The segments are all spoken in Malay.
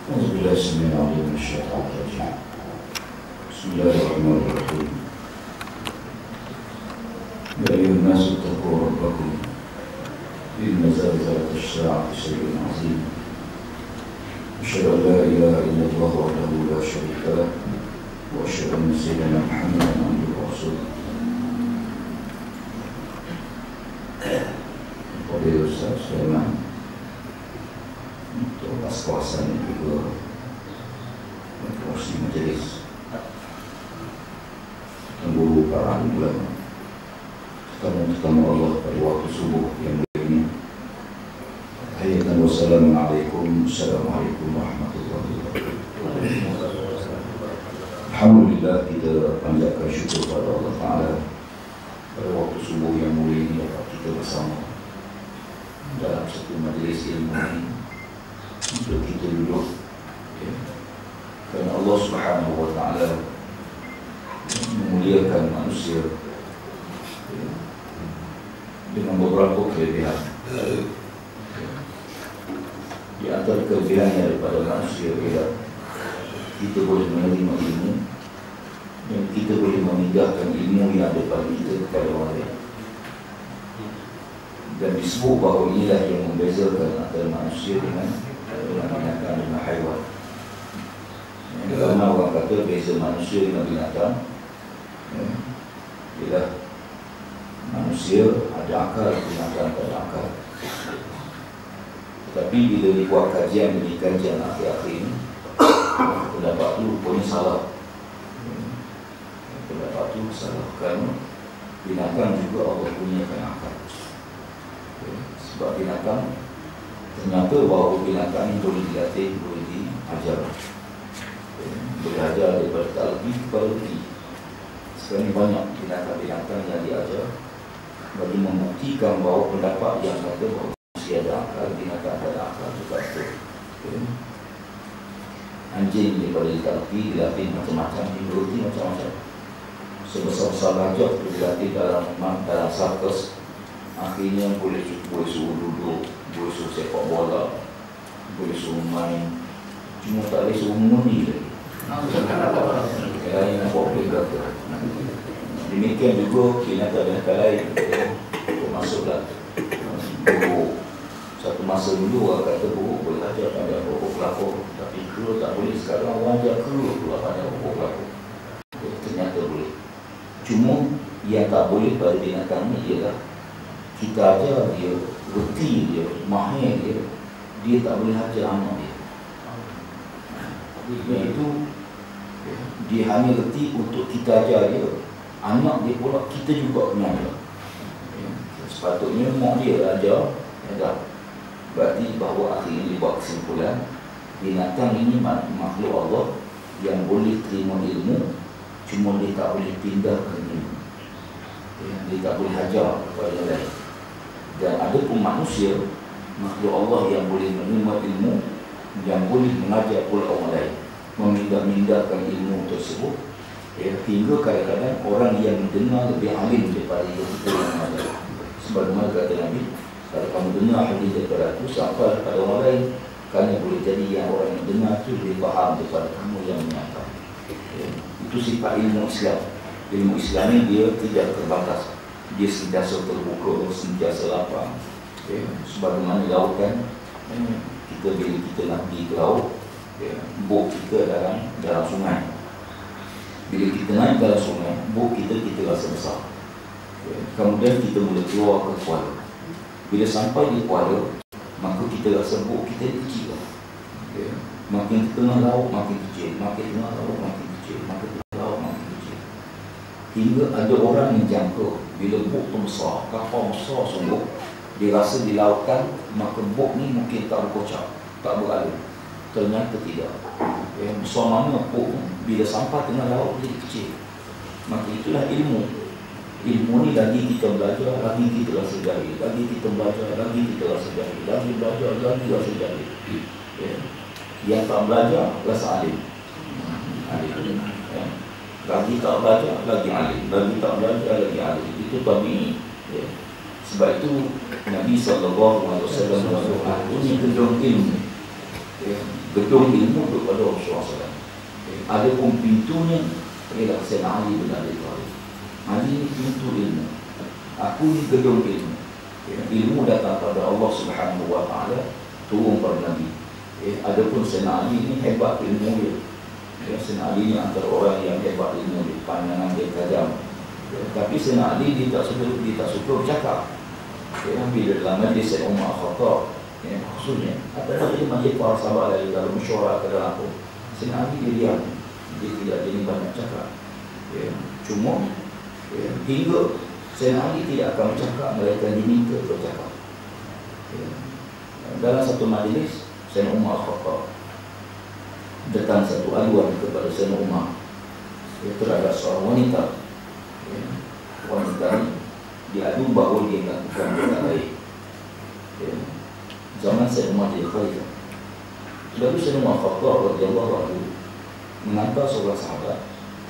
أعوذ بالله السميع العليم من الشيطان الرجيم. بسم الله الرحمن الرحيم. يا أيها الناس اتقوا ربكم إن زلزلة الساعة شيء عظيم. أشهد أن لا إله إلا الله وحده لا شريك له وأشهد أن سيدنا محمدا عبده ورسوله. Fadil Ustaz Sulaiman untuk atas kawasan yang juga kursi majlis tunggu para ulama tetamu Allah pada waktu subuh yang mulia. Tahiyatan wassalamualaikum warahmatullahi wabarakatuh. Alhamdulillah, kita panjatkan syukur pada Allah Ta'ala pada waktu subuh yang mulia ini dapat kita bersama dalam satu majlis ilmu ini untuk kita duduk, ya. Kerana Allah Subhanahu wa Ta'ala memuliakan manusia, ya, dengan beberapa kelebihan. Di antara kelebihannya daripada manusia ialah kita boleh menerima ilmu dan kita boleh memindahkan ilmu yang ada pada kita kepada orang lain. Dan disebut bahawa inilah yang membezakan antara manusia dengan binatang dan haiwan. Kerana orang kata beza manusia dengan binatang, ialah manusia ada akal, binatang tak ada akal. Tetapi bila dibuat kajian demi kajian akhir-akhir ini, pendapat itu rupanya salah. Pendapat itu salah kerana binatang juga Allah punyakan akal. Sebab binatang, ternyata bahawa binatang ini boleh dilatih, boleh diajar, boleh ajar daripada tak lebih kepada lebih. Sekarang ini banyak binatang-binatang yang diajar bagi membuktikan bahawa pendapat yang kata bahawa manusia ada akal, binatang tak ada akal juga betul. Anjing daripada tak lebih dilatih macam-macam, dilatih macam-macam. Sebesar-besar gajah itu dilatih dalam sarkas. Akhirnya boleh suruh duduk, boleh suruh sepak bola, boleh suruh main, cuma tak boleh suruh mengundi lagi. Yang nampak boleh kata. Demikian juga binatang-binatang lain, termasuklah buruk. Satu masa dulu orang kata buruk boleh ajar pada pokok kelapa, tapi kera tak boleh. Sekarang orang ajar kera pula pada pokok kelapa. Ternyata boleh. Cuma yang tak boleh pada binatang ni ialah kita ajar dia, reti dia, mahir dia, dia tak boleh ajar anak dia. Iaitu dia hanya reti untuk kita ajar dia, anak dia pula kita juga kena ajar. Sepatutnya mak dia ajar, berarti bahawa akhirnya dibuat kesimpulan binatang ini makhluk Allah yang boleh terima ilmu, cuma dia tak boleh pindahkan ilmu. Dia tak boleh ajar kepada yang lain. Dan ada pun manusia, makhluk Allah yang boleh menerima ilmu, yang boleh mengajar pula orang lain, memindah-mindahkan ilmu tersebut, hingga kadang-kadang orang yang mendengar lebih alim daripada kita yang mengajar. Sebagaimana kata Nabi, kalau kamu dengar hadis daripada aku sampai kepada orang lain, kerana boleh jadi yang orang yang dengar itu lebih faham daripada kamu yang menyatakan. Itu sifat ilmu Islam. Ilmu Islam ini dia tidak terbatas, dia sentiasa terbuka, sentiasa lapang. Sebagaimana lautan, kita bila kita nak pergi ke laut, bot kita dalam sungai. Bila kita naik dalam sungai, bot kita rasa besar. Kemudian kita mula keluar ke kuala. Bila sampai di kuala, maka kita rasa bot kita kecil. Makin ke tengah laut makin kecil, makin tengah laut makin kecil, makin tengah laut makin kecil. Hingga ada orang yang jangka bila bot tu besar, kapal besar sungguh, dia rasa di lautan, maka bot ni mungkin tak berkocak, tak beralur. Ternyata tidak. Besar mana bot bila sampai tengah laut jadi kecil. Maka itulah ilmu. Ilmu ni lagi kita belajar, lagi kita rasa jahil, lagi kita belajar, lagi kita rasa jahil, lagi belajar, lagi rasa jahil. Yang tak belajar rasa alim. Lagi tak belajar, lagi alim. Lagi tak belajar, lagi alim. Itu tabi'i. Sebab itu Nabi SAW ini cenderung ilmu. gedung ilmu untuk pada Rasulullah SAW. Ada pun pintunya ialah Sayyidina Ali bin Abi Thalib. Ali ni pintu ilmu, aku ni gedung ilmu. Ilmu datang pada Allah Subhanahu Wa Taala, turun pada Nabi. Ada pun Sayyidina Ali ni hebat ilmu dia. Sayyidina Ali ni antara orang yang hebat ilmu dia, pandangan dia tajam. Tapi Sayyidina Ali dia tak suka bercakap. Bila dalam majlis Sayyidina Umar Khattab, khususnya ada dia majlis para sahabat lain dalam mesyuarat ke dalam pun, Sayyidina Ali dia diam, dia tidak jadi banyak cakap. Cuma hingga Sayyidina Ali tidak akan bercakap, mereka diminta bercakap. Dalam satu majlis Sayyidina Umar Khattab datang satu aduan kepada Sayyidina Umar terhadap seorang wanita. Wanita ini diadu bahawa dia melakukan tidak baik. Zaman Sayyidina Umar jadi khalifah. Lalu Sayyidina Umar Khattab radhiyallahu anhu mengantar seorang sahabat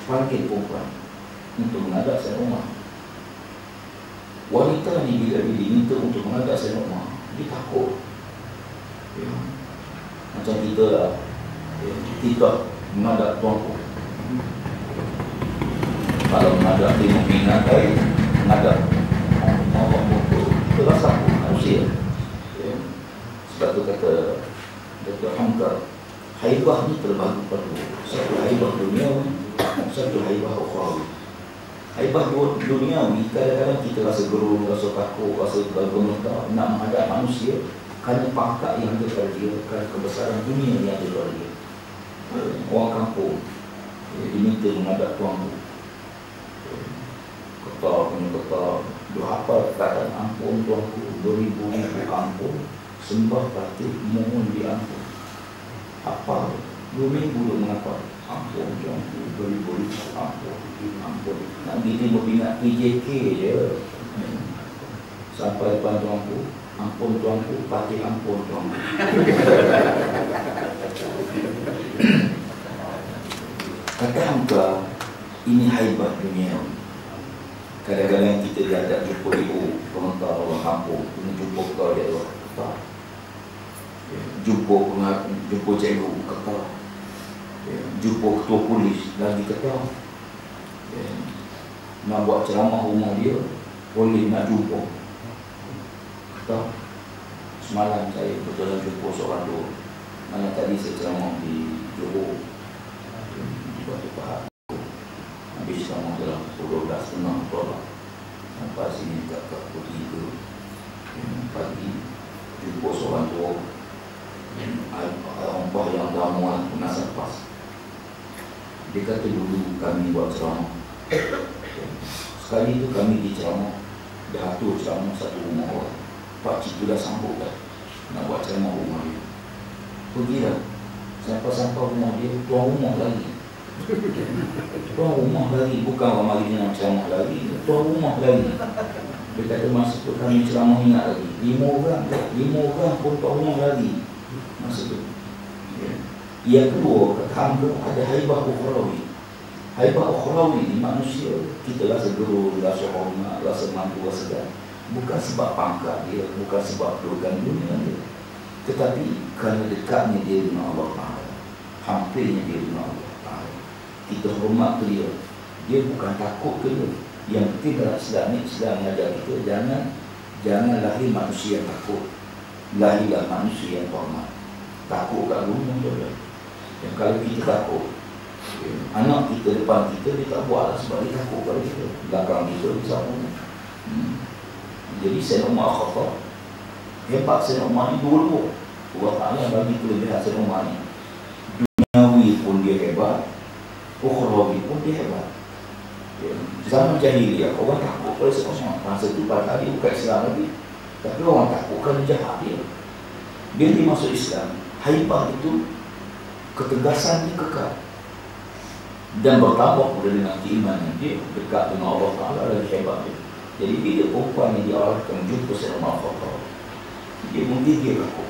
panggil perempuan untuk menghadap Sayyidina Umar. Wanita ni bila diminta untuk menghadap Sayyidina Umar, dia takut. Macam kita lah, kita menghadap tuanku. Kalau menghadap dia meminat baik, menghadap Allah untuk kita rasa manusia. Sebab tu kata Dr. Hamka, haibah ni terbagi pada satu haibah duniawi, satu haibah ukhrawi. Haibah duniawi, kadang-kadang kita rasa gerung, rasa takut, rasa bergemetar nak menghadap manusia kerana pangkat yang ada pada dia, kerana kebesaran dunia yang ada pada dia. Orang kampung diminta menghadap tuanku, ketar punya ketar, berapa kata ampun tuanku, beribu-ribu ampun, sembah batik, mohon diampun. Apa? 2 minggu dia mengapa? Ampun tuanku, beribu-ribu ampun, ampun. Nak dia berpingat PJK je. Sampai depan tuanku, ampun tuanku, batik ampun tuanku. Kata Hamka, ini haibah dunia. Kadang-kadang kita diajak jumpa ibu pengantar orang kampung, jumpa kau dia orang kata, jumpa cikgu kata, jumpa ketua polis lagi kata, nak buat ceramah rumah dia boleh nak jumpa kata. Semalam saya betul-betul jumpa seorang tu, mana tadi saya ceramah di Johor, di Batu Pahat. Habis ceramah dalam 12.30 tolak sampai sini kat pukul 3 pagi. Jumpa seorang tua, orang yang ramuan penasihat pas. Dia kata dulu kami buat ceramah, sekali tu kami diceramah, dah atur ceramah satu rumah orang. Pak Cik tu dah sambut dah nak buat ceramah rumah dia. Pergilah sampai rumah dia, tuan rumah lagi. Tuan rumah lagi, bukan orang mari dengan ceramah lagi, tuan rumah lagi. Dia kata masa tu kami ceramah ingat lagi 5 orang pun tuan rumah lagi masa tu. Yang kedua, kata Hamka, ada haibah ukhrawi. Haibah ukhrawi ni manusia, kita rasa gerul, rasa hormat, rasa mampu, rasa dan bukan sebab pangkat dia, bukan sebab kedudukan dunia dia, tetapi kerana dekatnya dia dengan Allah Ta'ala, hampirnya dia dengan Allah Ta'ala. Kita hormat ke dia, dia bukan takut ke dia. Yang penting dalam Islam ni, Islam mengajar kita jangan lahir manusia yang takut, lahirlah manusia yang hormat. Takut kat gunung je. Dan kalau kita takut, anak kita depan kita, dia tak buatlah sebab dia takut pada kita. Belakang kita, dia sama. Jadi Sayyidina Umar Khattab, hebat Sayyidina Umar ni dua-dua. Allah Ta'ala bagi kelebihan Sayyidina Umar ni. Duniawi pun dia hebat, ukhrawi pun dia hebat. Zaman jahiliyah, orang takut pada Sayyidina Umar. Masa tu pada dia bukan Islam lagi, tapi orang takut kerana jahat dia. Bila dia masuk Islam, haibah itu, ketegasan dia kekal. Dan bertambah pula dengan keimanan dia, dekat dengan Allah Ta'ala, lagi hebat dia. Jadi bila perempuan yang diarahkan jumpa Sayyidina Umar Khattab, dia mungkin dia takut.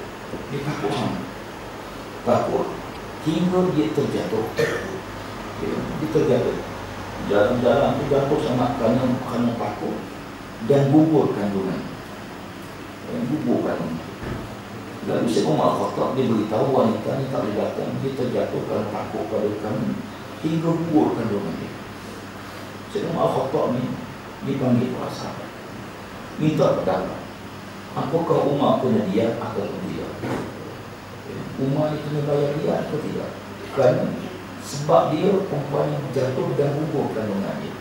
Dia takut sangat. Takut hingga dia terjatuh. Dia terjatuh. Jalan-jalan tu jatuh sangat kerana takut dan gugur kandungan. Gugur kandungan. Lalu Syekh Umar Khattab dia beritahu wanita ni tak boleh datang, dia terjatuh kerana takut pada kami hingga gugur kandungan dia. Syekh Umar Khattab ni dipanggil para sahabat, minta pendapat, apakah Umar kena dia atau tidak? Umar ni kena bayar dia atau tidak? Kerana sebab dia perempuan yang jatuh dan gugur kandungan dia,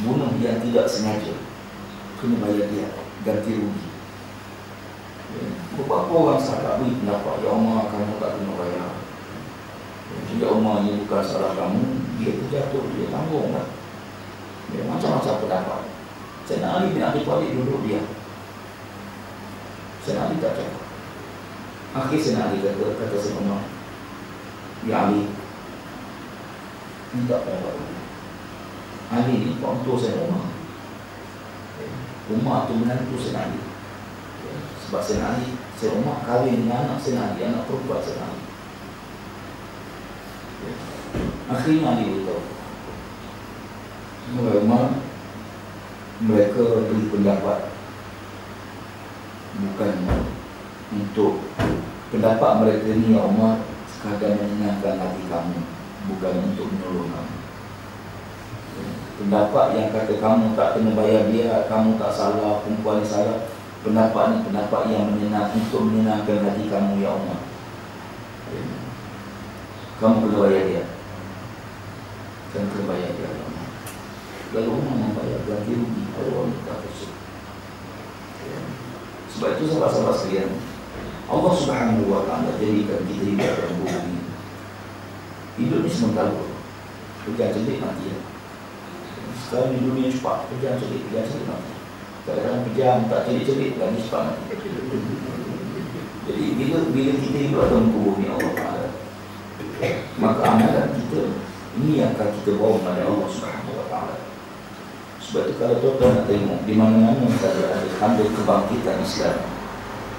bunuh yang tidak sengaja, kena bayar dia ganti rugi. Beberapa orang sahabat beri pendapat, ya Umar, kamu tak kena bayar. Ya Umar, ni bukan salah kamu, dia terjatuh, dia tanggung lah. Macam-macam pendapat. Sayyidina Ali bin Abi Thalib duduk dia. Sayyidina Ali tak cakap. Akhir Sayyidina Ali kata Sayyidina Umar, ya Ali, minta pendapat Ali ni untuk Sayyidina Umar. Umar tu menantu Sayyidina Ali. Sebab Sayyidina Ali, Sayyidina Umar kahwin dengan anak Sayyidina Ali, anak perempuan Sayyidina Ali. Akhirnya Ali beritahu, Umar, mereka beri pendapat bukan untuk pendapat mereka ni, ya Umar, sekadar menyenangkan hati kamu, bukan untuk menolong kamu. Pendapat yang kata kamu tak kena bayar dia, kamu tak salah, perempuan ni salah, pendapat ni pendapat yang untuk menyenangkan hati kamu, ya Umar. Kamu kena bayar dia, kamu kena bayar dia, ya Umar. Lalu Umar membayar ganti rugi pada wanita tersebut. Sebab itu sahabat-sahabat sekalian, Allah Subhanahu wa ta'ala jadikan kita hidup dalam bumi. Hidup ni sementara, kerja celik mati ya. Sekarang di dunia cepat, kerja celik mati. Kadang-kadang pejam, tak celik-celik, lagi cepat mati. Jadi bila kita hidup dalam kubur ni Allah Ta'ala, maka amalan kita ini yang akan kita bawa kepada Allah Subhanahu wa ta'ala. Sebab itu kalau tuan-tuan nak tengok di mana-mana saja ada tanda kebangkitan Islam,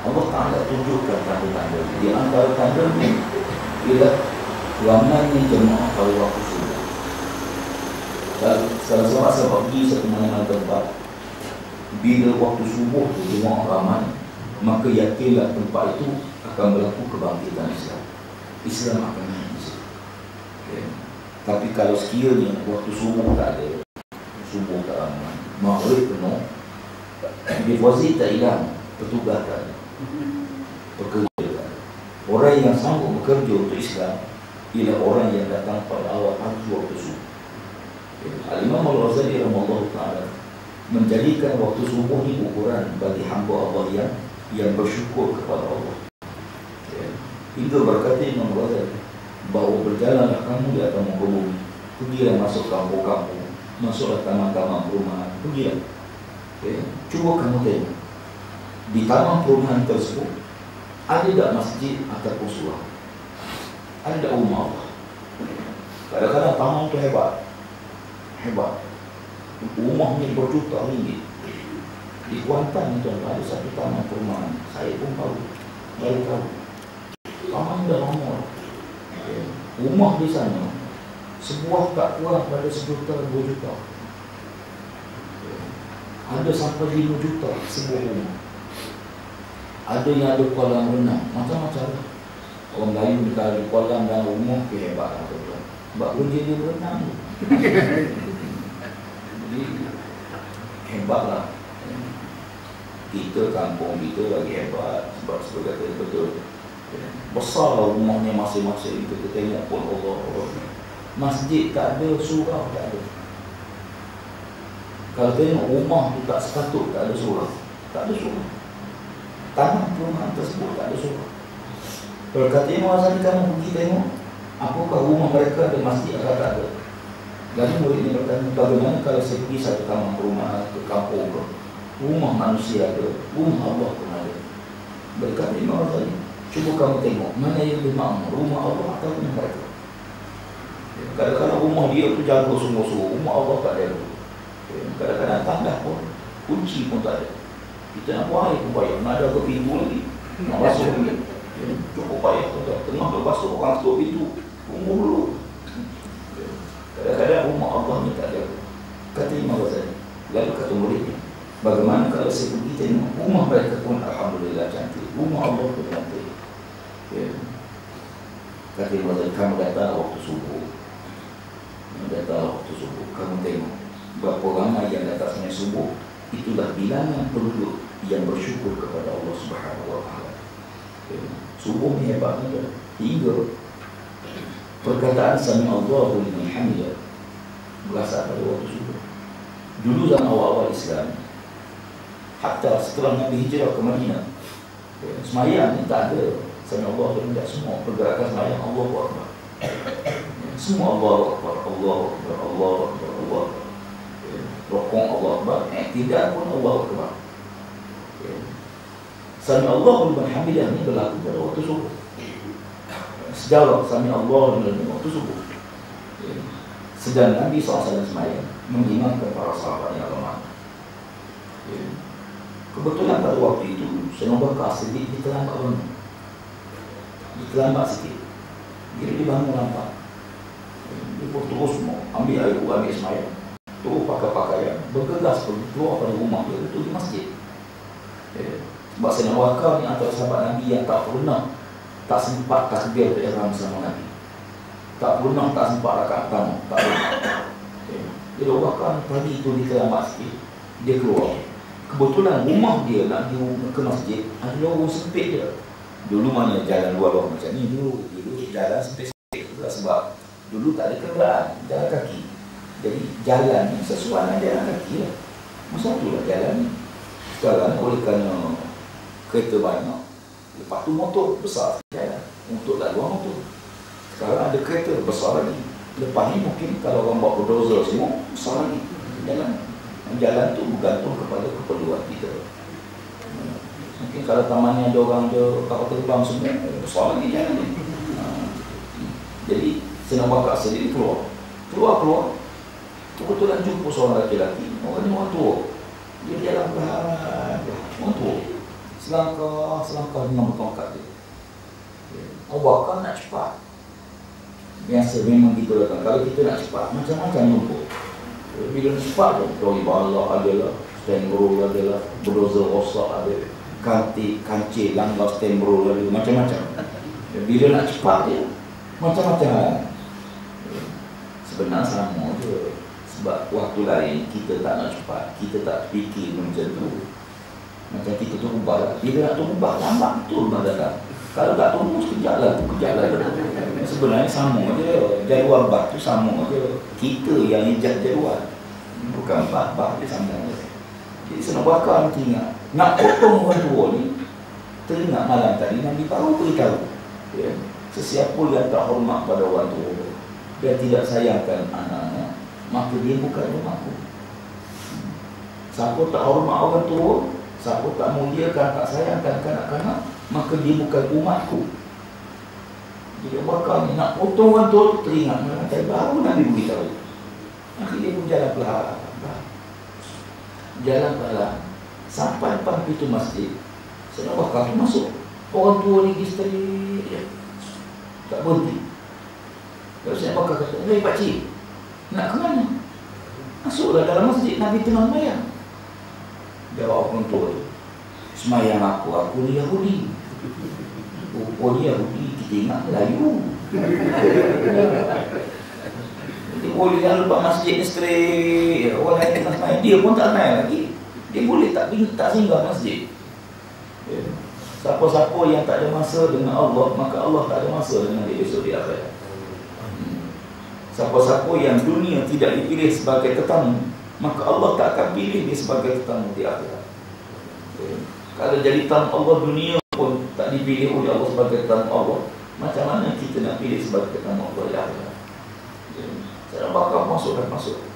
Allah Ta'ala tunjukkan tanda-tanda. Di antara tanda ini ialah ramainya jemaah pada waktu subuh. Salah sebab pergi satu mana-mana tempat, bila waktu subuh tu jemaah ramai, maka yakinlah tempat itu akan berlaku kebangkitan Islam. Islam akan habis. Okay. Tapi kalau sekiranya waktu subuh tak ada, subuh tak ramai, maghrib penuh, deposit tak hilang, petugas tak ada, pekerja tak ada. Orang yang sanggup bekerja untuk Islam ialah orang yang datang pada awal pagi waktu subuh. Al-Imam Al-Ghazali rahimahullah ta'ala menjadikan waktu subuh ni ukuran bagi hamba Allah yang bersyukur kepada Allah. Hingga berkata Imam Al-Ghazali bahawa berjalanlah kamu di atas muka bumi, pergilah masuk kampung-kampung, masuklah taman-taman perumahan, pergilah. Cuba kamu tengok di taman perumahan tersebut ada tak masjid ataupun surau? Ada tak rumah Allah? Kadang-kadang taman tu hebat. Rumahnya berjuta ringgit. Di Kuantan itu ada satu taman perumahan, saya pun baru tahu. Taman dah lama. Rumah di sana sebuah tak kurang pada 1 juta, 2 juta. Ada sampai 5 juta sebuah rumah. Ada yang ada kolam renang, macam-macam. Orang Melayu kalau di kolam dan rumah hebat lah tuan-tuan. Sebab kerja dia berenang. Jadi hebatlah. Kita kampung kita lagi hebat sebab sebagai betul. Besarlah rumahnya masing-masing. Kita tengok pun Allah. Masjid tak ada, surau tak ada. Kalau tengok rumah tu tak sepatut tak ada surau. Tak ada surau. Taman perumahan tersebut tak ada surau. Kalau kata Imam Ghazali, kamu pergi tengok apakah rumah mereka ada masjid atau tak ada. Jadi murid ini bertanya, bagaimana kalau saya pergi satu taman perumahan ke kampung ke, rumah manusia ada, rumah Allah pun ada. Berkata Imam Ghazali, cuba kamu tengok mana yang lebih makmur, rumah Allah atau rumah mereka. Kadang-kadang rumah dia tu jaga sungguh-sungguh, rumah Allah tak ada. Kadang-kadang tangga pun, kunci pun tak ada. Kita nak buang air pun payah, nak ada ke pintu lagi, nak basuh lagi. Cukup payah, tengah berbasuh orang tutup pintu, tunggu dulu. Kadang-kadang rumah Allah ni tak ada. Kata Imam Ghazali, lalu kata muridnya, bagaimana kalau saya pergi tengok rumah mereka pun alhamdulillah cantik. Rumah Allah tu cantik. Kata Imam, kamu datang waktu subuh. Datang waktu subuh, kamu tengok berapa ramai yang datang sembahyang subuh. Itulah bilangan penduduk yang bersyukur kepada Allah Subhanahu Wa Taala. Subuh ni hebatnya hingga perkataan Sami Allahu liman hamidah berasal pada waktu subuh. Dulu zaman awal-awal Islam, hatta setelah Nabi hijrah ke Madinah, sembahyang ni tak ada Sami Allahu liman hamidah, semua pergerakan sembahyang Allahu Akbar. Semua Allahu Akbar, Allahu Akbar, Allahu Akbar, Allahu Akbar. Rukuk Allahu Akbar, tidak pun Allahu Akbar. Sami Allahu liman hamidah ni berlaku pada waktu subuh. Sejarah Sami Allahu liman waktu subuh. Sedang Nabi SAW sembahyang mengimamkan para sahabat yang ramai. Kebetulan pada waktu itu Sayyidina Abu Bakar sedikit terlambat bangun. Terlambat sikit. Jadi dia bangun lambat. Dia pun terus ambil air, ambil sembahyang. Terus pakai pakaian, bergegas keluar pada rumah dia itu di masjid. Sebab Sayyidina Abu Bakar ni antara sahabat Nabi yang tak pernah tak sempat takbir ihram bersama Nabi. Tak pernah tak sempat rakaat pertama, tak pernah. Jadi Abu Bakar pagi itu dia terlambat sikit. Dia keluar. Kebetulan rumah dia nak pergi ke masjid ada lorong sempit je. Dulu mana jalan luar macam ni dulu jalan sempit-sempit sebab dulu tak ada kenderaan, jalan kaki. Jadi jalan ni sesuai dengan jalan kaki lah. Masa tu lah jalan ni. Sekarang oleh kerana kereta banyak, lepas tu motor besar jalan untuk laluan motor. Sekarang ada kereta besar lagi. Lepas ni mungkin kalau orang bawa bulldozer semua besar lagi jalan. Jalan tu bergantung kepada keperluan kita. Mungkin kalau tamannya ada orang ada kapal terbang semua, besar lagi jalan ni. Jadi Sayyidina Abu Bakar sendiri keluar. Kebetulan jumpa seorang lelaki. Orang ni orang tua. Dia jalan perlahan. Orang tua. Selangkah dengan bertongkat dia. Abu Bakar nak cepat. Biasa memang kita datang. Kalau kita nak cepat, macam-macam jumpa. Bila nak cepat tu, lori balak adalah, stand-roll adalah, bulldozer rosak ada, kancil, langgar stand-roll ada, macam-macam. Bila nak cepat dia, macam-macam. Sebenarnya sama je. Sebab waktu lain kita tak nak cepat, kita tak fikir macam tu. Macam kita tu ubah lah. Bila nak tu ubah, lambat betul ubah datang. Kalau tak tunggu, sekejap lah. Sebenarnya sama je. Jadual bak tu sama je. Kita yang ejak jadual. Bukan bak dia sama je. Jadi Sayyidina Abu Bakar ingat nak potong orang tua ni. Teringat malam tadi Nabi baru beritahu, sesiapa yang tak hormat pada orang tua dan tidak sayangkan anak-anak, maka dia bukan rumahku. Siapa tak hormat orang tua, siapa tak muliakan, tak sayangkan kanak-kanak, maka dia bukan umatku. Jadi Abu Bakar ni nak potong orang tua tu teringat malam tadi baru Nabi beritahu. Akhirnya dia pun jalan perlahan. Jalan perlahan sampai depan pintu masjid. Sayyidina Abu Bakar masuk. Orang tua ni straight je, tak berhenti. Lalu Sayyidina Abu Bakar kata, "Hei pakcik, nak ke mana?" "Masuklah dalam masjid, Nabi tengah sembahyang." Jawab orang tua tu, "Sembahyang aku ni Yahudi." "Oh dia Yahudi, kita ingat Melayu." Jadi boleh jangan lepas masjid ni straight. Orang lain tengah sembahyang, dia pun tak sembahyang lagi. Dia boleh tak singgah masjid. Siapa-siapa yang tak ada masa dengan Allah, maka Allah tak ada masa dengan dia besok di akhirat. Siapa-siapa yang dunia tidak dipilih sebagai tetamu, maka Allah tak akan pilih dia sebagai tetamu di akhirat. Kalau jadi tetamu Allah dunia pun tak dipilih oleh Allah sebagai tetamu Allah, macam mana kita nak pilih sebagai tetamu Allah di akhirat? Saya bakal masuk.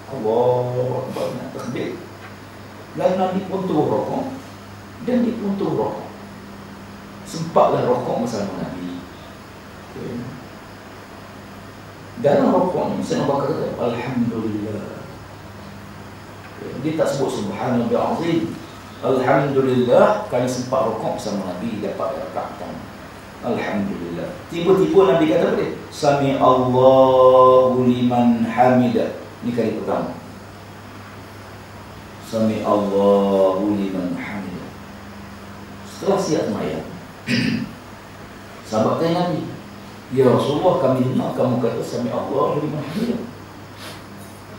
Allah banyak takbir. Lalu Nabi pun turun rokok dan dia pun turun rokok. Sempatlah rokok bersama Nabi. Dalam rokok ni Sayyidina Abu Bakar kata Alhamdulillah. Dia tak sebut Subhanallah azim. Alhamdulillah kerana sempat rokok bersama Nabi dapat rakaat. Alhamdulillah. Tiba-tiba Nabi kata apa dia? Sami Allahu liman hamidah. Ini kali pertama. Sami Allahu liman hamidah. Setelah siap sembahyang, Sahabat tanya Nabi, ya Rasulullah, kami dengar kamu kata sami Allah liman hamidah.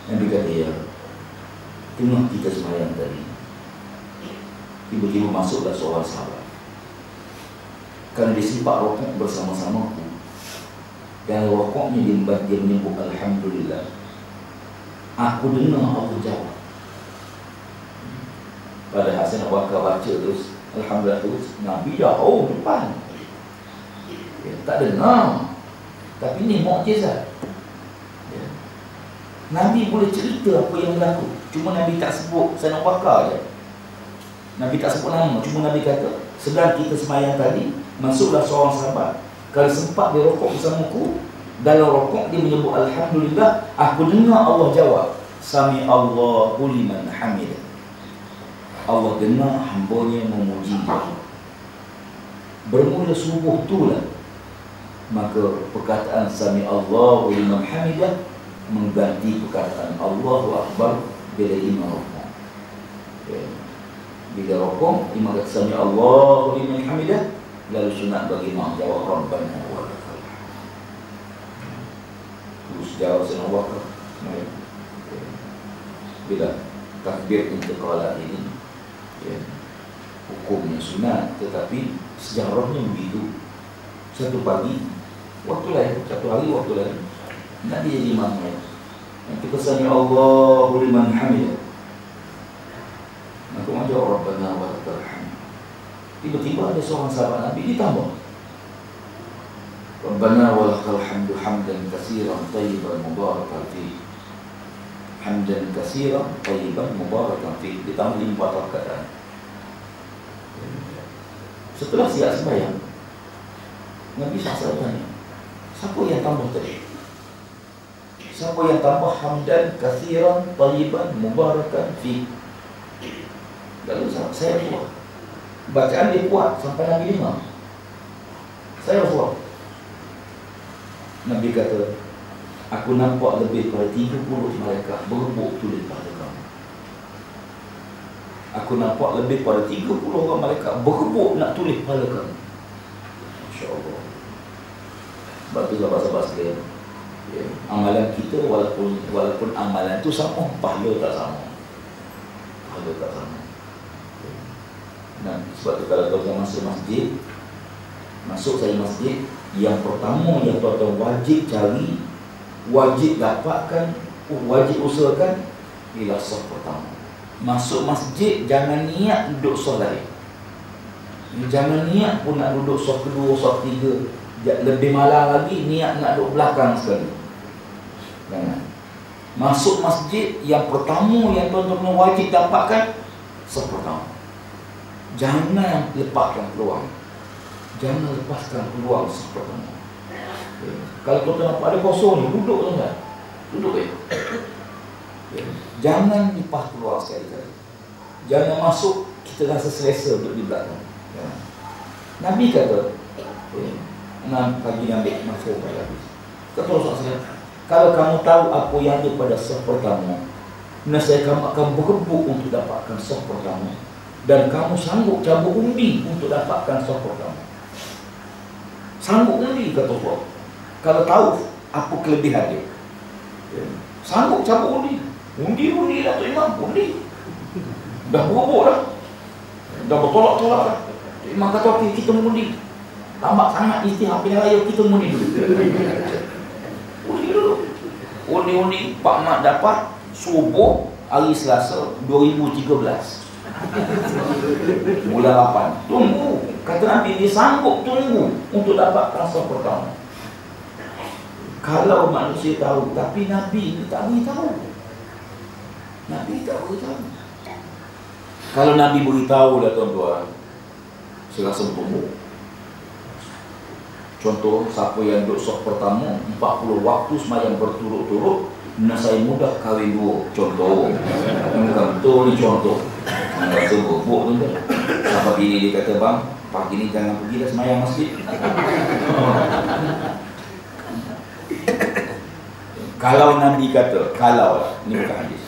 Nabi kata, ya, tengah kita sembahyang tadi, tiba-tiba masuklah seorang sahabat. Kerana dia sempat rokok bersama-sama aku, dan rokoknya dia menyebut Alhamdulillah. Aku dengar Allah jawab. Padahal saya nak baca terus Alhamdulillah terus, Nabi jauh depan, ya, tak dengar. Tapi ini mukjizat, ya. Nabi boleh cerita apa yang berlaku, cuma Nabi tak sebut saya nak bakar je. Nabi tak sebut nama, cuma Nabi kata sedang kita sembahyang tadi, masuklah seorang sahabat. Kalau sempat dia rokok bersamaku, dalam rokok dia menyebut Alhamdulillah. Aku dengar Allah jawab, sami Allahu liman hamidah. Allah dengar hambanya memuji. Bermula subuh itulah, maka perkataan sami Allahu liman hamidah mengganti perkataan Allahu Akbar bila imam rokok. Ya. Bila rokok, imam kata sami Allahu liman hamidah, lalu sunat bagi imam jawab Rabbana wa lakal hamd. Terus jawab sunat wakaf. Bila takbir intiqalat ini, ya, hukumnya sunat, tetapi sejarahnya begitu. Satu pagi waktu lain, satu hari waktu lain, nak dia jadi imam lain. Nanti kesannya Allahu liman hamidah, maka menjawab Rabbana wa lakal hamd. Tiba-tiba ada seorang sahabat Nabi ditambah, Rabbana wa lakal hamdu hamdan katsiran thayyiban mubarakan fihi. Hamdan katsiran thayyiban mubarakan fihi, ditambah 5 perkataan. Setelah siap sembahyang, Nabi SAW tanya, siapa yang tambah tadi? Siapa yang tambah hamdan katsiran thayyiban mubarakan fihi? Lalu saya buat. Bacaan dia kuat sampai Nabi dengar. Saya buat. Nabi kata, aku nampak lebih pada 30 malaikat berebut tulis pada kamu. Aku nampak lebih pada 30 orang malaikat berebut nak tulis pada kamu. Masya Allah. Sebab tu sahabat-sahabat sekalian, ya, amalan kita walaupun amalan tu sama, pahala tak sama. Pahala tak sama. Dan sebab tu kalau tuan-tuan masuk masjid, masuk saya masjid, yang pertama yang tuan-tuan wajib cari, wajib dapatkan, wajib usahakan ialah saf pertama. Masuk masjid jangan niat duduk saf lain. Jangan niat pun nak duduk saf kedua, saf tiga. Lebih malah lagi niat nak duduk belakang sekali. Jangan. Masuk masjid yang pertama yang tuan-tuan wajib dapatkan saf pertama. Jangan lepaskan peluang. Jangan lepaskan peluang saf pertama. Kalau tuan-tuan nampak ada kosong ni, duduk tuan-tuan. Duduk ya. Jangan lepas peluang sekali-kali. Jangan masuk kita rasa selesa duduk di belakang. Ya. Nabi kata, pagi ambil masuk pada habis. Kata Rasulullah, kalau kamu tahu apa yang ada pada saf pertama, nescaya kamu akan berebut untuk dapatkan saf pertama, dan kamu sanggup cabut undi untuk dapatkan saf pertama. Sanggup undi, kata Allah. Kalau tahu apa kelebihan dia, sanggup cabut undi. Undi lah tu imam, undi. Dah berebut dah. Dah bertolak-tolak dah. Imam kata, okey, kita mengundi. Lambat sangat istihar pilihan raya, kita mengundi dulu. Undi dulu. Undi-undi Pak Mat dapat subuh hari Selasa 2013. Bulan 8. Tunggu. Kata Nabi, dia sanggup tunggu untuk dapat saf pertama. Kalau manusia tahu, tapi Nabi tak beritahu. Nabi tak beritahu. Kalau Nabi beritahu dah tuan-tuan, saya rasa tunggu. Contoh, siapa yang duduk saf pertama 40 waktu sembahyang berturut-turut, saya mudah kahwin dua. Contoh. Bukan betul ni contoh. Rasa berbuk tuan-tuan. Sampai bini dia kata, bang, pagi ni jangan pergi dah sembahyang masjid. Kalau Nabi kata, kalau ni bukan hadis,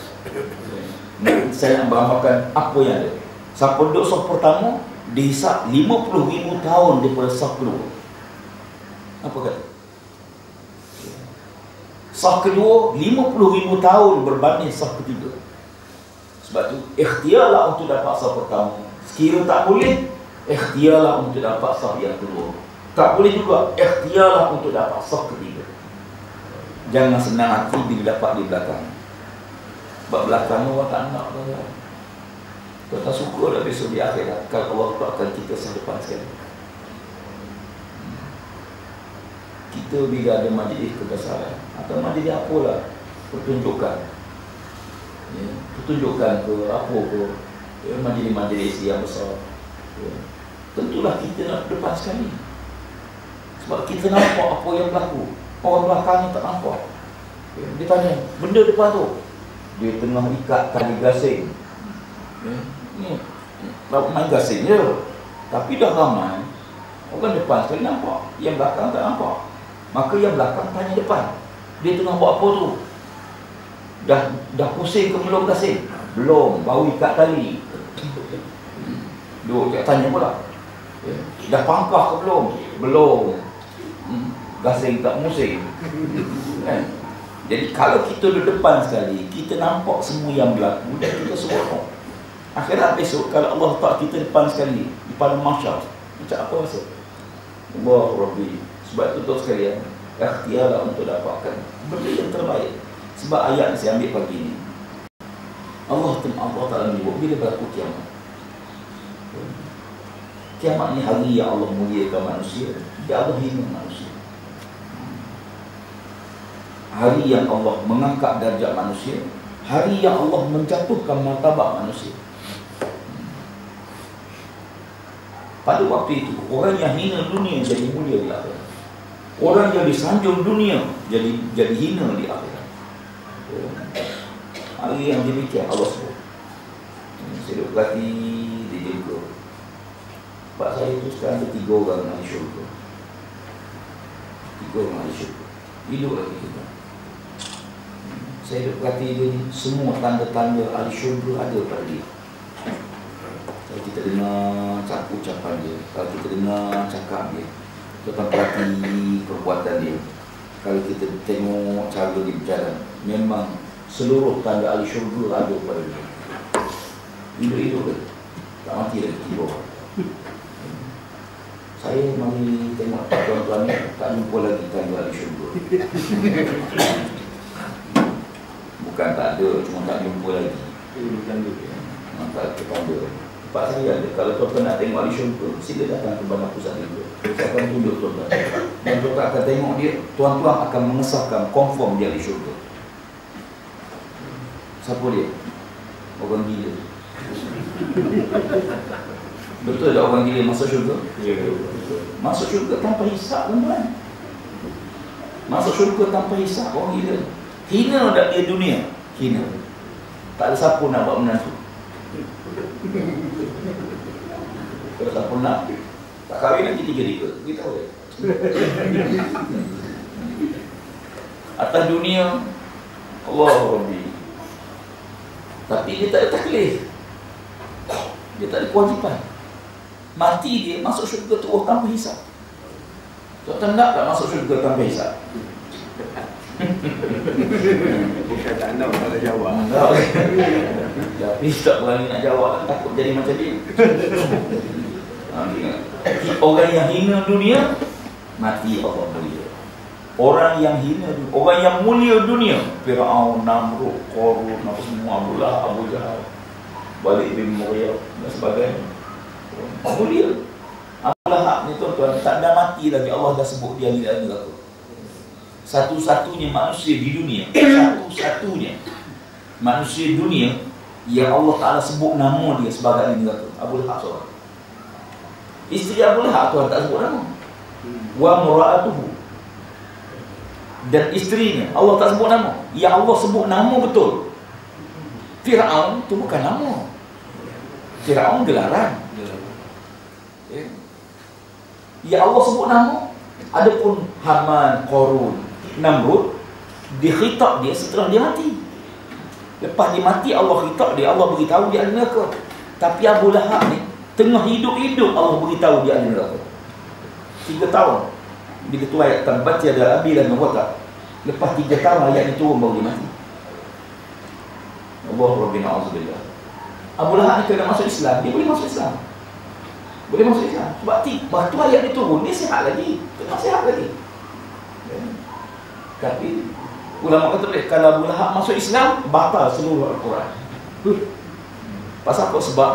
saya nak beramalkan apa yang ada. Siapa duduk saf pertama, dihisap 50,000 tahun daripada saf kedua. Apa kata? Saf kedua 50,000 tahun berbanding saf ketiga. Sebab tu ikhtiarlah untuk dapat saf pertama. Sekiranya tak boleh, ikhtiarlah untuk dapat saf yang kedua. Tak boleh juga, ikhtiarlah untuk dapat saf ketiga. Jangan senang hati bila dapat di belakang. Sebab belakang orang tak nak kan. Kau tak suka dah besok di akhirat kalau Allah letakkan kita sedepan sekali. Kita bila ada majlis kebesaran atau majlis apalah, pertunjukan, ya, pertunjukan ke apa ke, ya, majlis-majlis yang besar, ya, tentulah kita nak depan sekali. Sebab kita nampak apa yang berlaku, orang belakangnya tak nampak. Ya, dia tanya, benda depan tu, dia tengah ikat tali gasing, ya, ni main gasing je, tapi dah ramai. Orang depan sekali nampak, yang belakang tak nampak. Maka yang belakang tanya depan, dia tengah buat apa tu? Dah pusing ke belum gasing? Belum, baru ikat tali. Dia tanya pula, ya, dah pangkah ke belum? Belum. Gasing tak musing. Kan? Jadi kalau kita di depan sekali, kita nampak semua yang berlaku dan kita seronok. Akhirat besok kalau Allah tak kita depan sekali di padang mahsyar, macam apa rasa? Allah Rabbi. Sebab itu tuan sekalian, ikhtiarlah untuk dapatkan benda yang terbaik. Sebab ayat yang saya ambil pagi ini, Allah Ta'ala menyebut bila berlaku kiamat. Kiamat ni hari yang Allah muliakan manusia, dia Allah hina manusia. Hari yang Allah mengangkat darjat manusia, hari yang Allah menjatuhkan martabat manusia. Pada waktu itu, orang yang hina dunia jadi mulia di akhirat. Orang yang disanjung dunia jadi hina di akhirat. Hari yang demikian Allah sebut. Saya duduk berhati di jengka. Pak saya itu sekarang ada 3 orang ahli syurga. 3 orang ahli syurga. Hidup lagi kita. Saya duduk berhati dia ni, semua tanda-tanda ahli syurga ada pada dia. Kalau kita dengar ucapan dia, kalau kita dengar cakap dia, kita perhati perbuatan dia, kalau kita tengok cara dia berjalan, memang seluruh tanda ahli syurga ada pada dia. Hidup-hidup ke? Tak mati lagi tiba. Saya mari tengok tuan-tuan ni, tak jumpa lagi tanda ahli syurga. Bukan tak ada, cuma tak jumpa lagi. Tak ada tanda. Pak saya ada, kalau tuan-tuan nak tengok ahli syurga, sila datang ke Bandar Pusat Syurga. Saya akan tunjuk tuan-tuan. Dan tuan-tuan akan tengok dia, tuan-tuan akan mengesahkan confirm dia ahli syurga. Siapa dia? Orang gila. Betul tak orang gila masuk syurga? Ya, betul. Masuk syurga tanpa hisap, tuan-tuan. Masuk syurga tanpa hisap, orang gila. Hina tak dia dunia? Hina. Tak ada siapa nak buat menantu. Kalau siapa nak, tak kahwin nanti 3-3. Kita tahu. Atas dunia, Allah Rabbi. Tapi dia tak ada taklif. Dia tak ada kewajipan. Mati dia masuk syurga terus tanpa hisap. Tuan-tuan nak tak masuk syurga tanpa hisap? Bukan tak nak, tak ada jawab. Tapi tak berani nak jawab, takut jadi macam dia. Orang yang hina dunia, mati Allah mulia. Orang yang hina dunia, orang yang mulia dunia, Fir'aun, Namrud, Qarun, apa semua, Abdullah, Abu Jahal, Walid bin Mughirah dan sebagainya. Mulia. Abu Lahab ni tuan-tuan, tak ada mati lagi Allah dah sebut dia ni neraka. Satu-satunya manusia di dunia, satu-satunya manusia dunia yang Allah Ta'ala sebut nama dia sebagai ahli neraka, Abu Lahab seorang. Isteri Abu Lahab Tuhan tak sebut nama. Wa mura'atuhu. Dan isterinya Allah tak sebut nama. Yang Allah sebut nama betul. Fir'aun tu bukan nama. Fir'aun gelaran. Yang Allah sebut nama. Adapun Haman, Qarun, Namrud, dikhitab dia setelah dia mati. Lepas dia mati Allah khitab dia, Allah beritahu dia ahli neraka. Tapi Abu Lahab ni Tengah hidup-hidup Allah beritahu dia ahli neraka. 3 tahun. Bila tu ayat tabat tiada abi dan watak. Lepas 3 tahun ayat itu turun baru dia mati. Allah Rabbina Auzubillah. Abu Lahab ni kena masuk Islam, dia boleh masuk Islam. Boleh masuk Islam. Sebab waktu ayat dia turun, dia sihat lagi. Tengah sihat lagi. Tapi ulama kata boleh, kalau Abu Lahab masuk Islam, batal seluruh Al-Quran. Pasal apa? Sebab